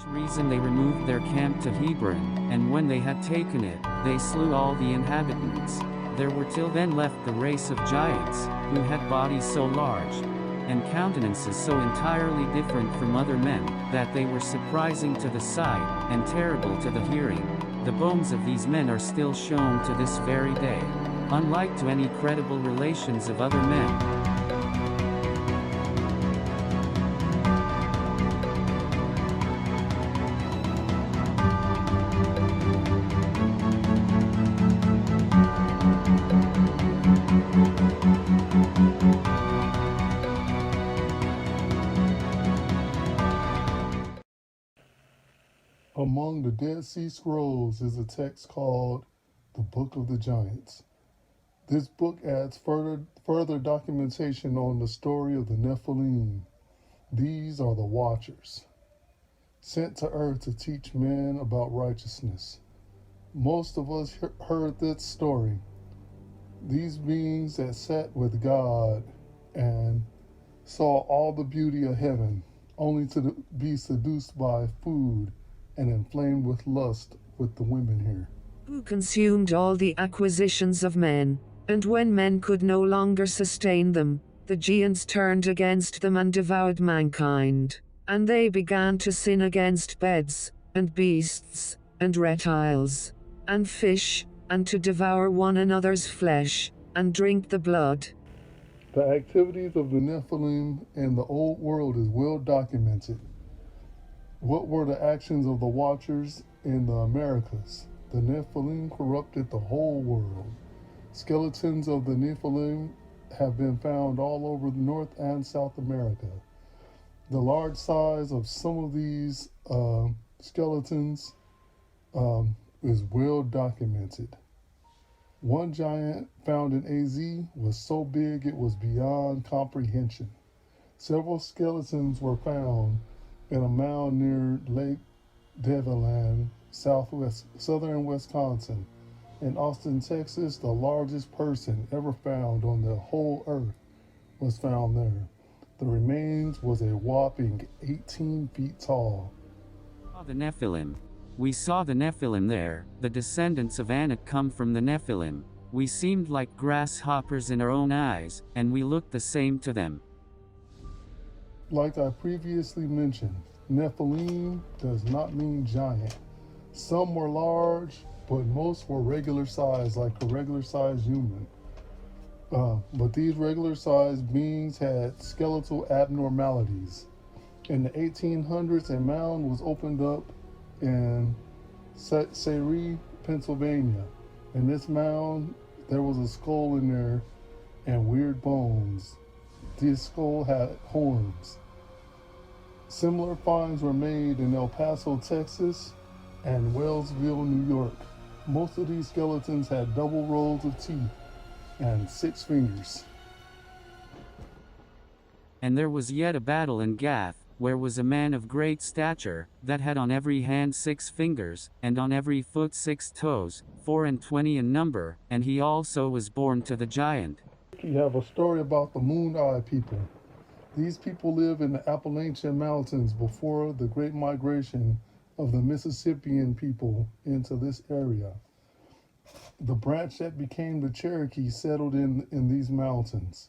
Reason they removed their camp to Hebron, and when they had taken it, they slew all the inhabitants. There were till then left the race of giants, who had bodies so large, and countenances so entirely different from other men, that they were surprising to the sight, and terrible to the hearing. The bones of these men are still shown to this very day, unlike to any credible relations of other men. Among the Dead Sea Scrolls is a text called the Book of the Giants. This book adds further documentation on the story of the Nephilim. These are the Watchers, sent to earth to teach men about righteousness. Most of us heard this story. These beings that sat with God and saw all the beauty of heaven, only to be seduced by food and inflamed with lust with the women here. Who consumed all the acquisitions of men, and when men could no longer sustain them, the giants turned against them and devoured mankind, and they began to sin against beds, and beasts, and reptiles, and fish, and to devour one another's flesh, and drink the blood. The activities of the Nephilim in the old world is well documented. What were the actions of the Watchers in the Americas? The Nephilim corrupted the whole world. Skeletons of the Nephilim have been found all over North and South America. The large size of some of these skeletons is well documented. One giant found in AZ was so big it was beyond comprehension. Several skeletons were found in a mound near Lake Deviland, southern Wisconsin. In Austin, Texas, the largest person ever found on the whole earth was found there. The remains was a whopping 18 feet tall. The Nephilim. We saw the Nephilim there. The descendants of Anak come from the Nephilim. We seemed like grasshoppers in our own eyes, and we looked the same to them. Like I previously mentioned, Nephilim does not mean giant. Some were large, but most were regular size, like a regular sized human. But these regular sized beings had skeletal abnormalities. In the 1800s, a mound was opened up in Sayree, Pennsylvania. In this mound, there was a skull in there and weird bones. This skull had horns. Similar finds were made in El Paso, Texas, and Wellsville, New York. Most of these skeletons had double rows of teeth and 6 fingers. And there was yet a battle in Gath, where was a man of great stature, that had on every hand 6 fingers, and on every foot 6 toes, 24 in number, and he also was born to the giant. You have a story about the Moon-Eye people. These people live in the Appalachian Mountains before the Great Migration of the Mississippian people into this area. The branch that became the Cherokee settled in these mountains.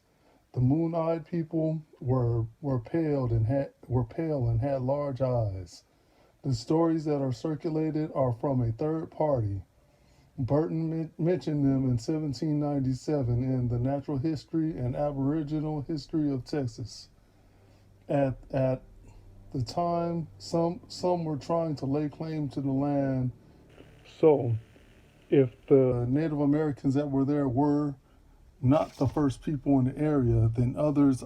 The Moon-Eyed people were pale and had large eyes. The stories that are circulated are from a third party. Burton mentioned them in 1797 in the Natural History and Aboriginal History of Texas. At the time, some were trying to lay claim to the land. So, if the Native Americans that were there were not the first people in the area, then others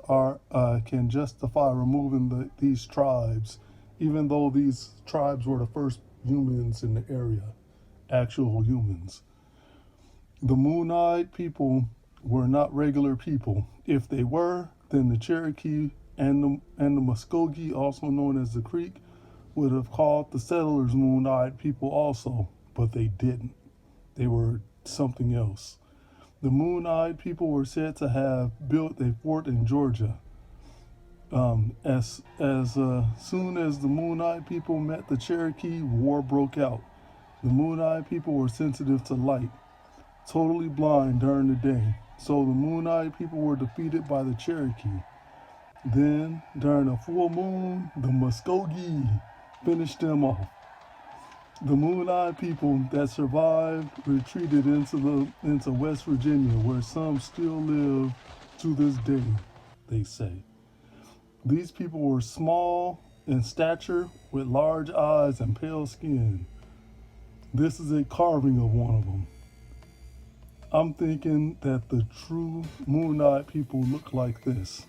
can justify removing these tribes, even though these tribes were the first humans in the area, actual humans. The Moon-Eyed people were not regular people. If they were, then the Cherokee and the Muskogee, also known as the Creek, would have called the settlers moon-eyed people also, but they didn't. They were something else. The moon-eyed people were said to have built a fort in Georgia. As soon as the moon-eyed people met the Cherokee, war broke out. The moon-eyed people were sensitive to light, totally blind during the day. So the moon-eyed people were defeated by the Cherokee. Then, during a full moon, the Muskogee finished them off. The moon-eyed people that survived retreated into West Virginia, where some still live to this day, they say. These people were small in stature, with large eyes and pale skin. This is a carving of one of them. I'm thinking that the true moon-eyed people look like this.